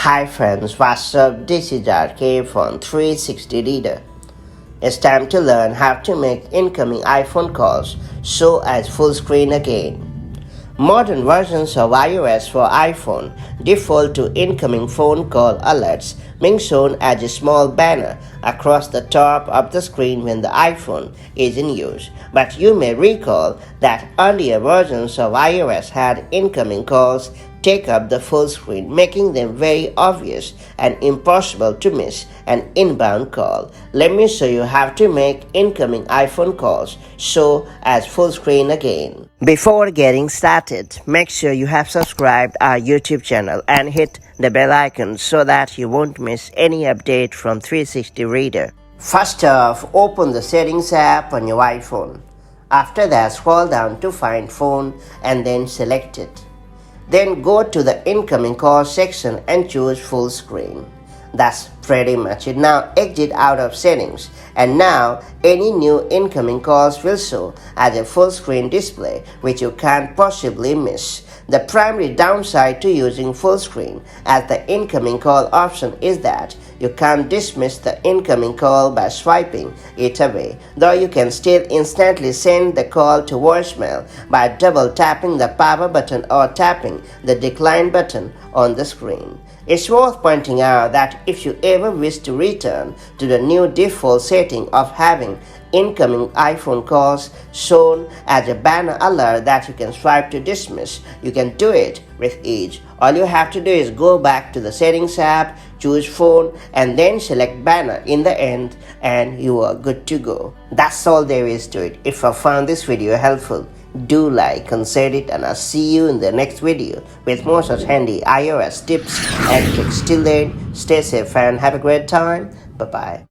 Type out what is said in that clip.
Hi friends, what's up? This is RK from 360 Reader. It's time to learn how to make incoming iPhone calls show as full screen again. Modern versions of iOS for iPhone default to incoming phone call alerts being shown as a small banner across the top of the screen when the iPhone is in use. But you may recall that earlier versions of iOS had incoming calls take up the full screen, making them very obvious and impossible to miss an inbound call. Let me show you how to make incoming iPhone calls show as full screen again. Before getting started, make sure you have subscribed our YouTube channel and hit the bell icon so that you won't miss any update from 360 Reader. First off, open the Settings app on your iPhone. After that, scroll down to find Phone and then select it. Then go to the incoming call section and choose full screen. That's pretty much it. Now exit out of settings, and now any new incoming calls will show as a full screen display, which you can't possibly miss. The primary downside to using full screen as the incoming call option is that you can't dismiss the incoming call by swiping it away, though you can still instantly send the call to voicemail by double tapping the power button or tapping the decline button on the screen. It's worth pointing out that if you ever wish to return to the new default setting of having incoming iPhone calls shown as a banner alert that you can swipe to dismiss, you can do it with ease. All you have to do is go back to the Settings app, choose Phone, and then select Banner in the end, and you are good to go. That's all there is to it. If you found this video helpful, do like and share it, and I'll see you in the next video with more such handy iOS tips and tricks. Till then, stay safe and have a great time. Bye bye.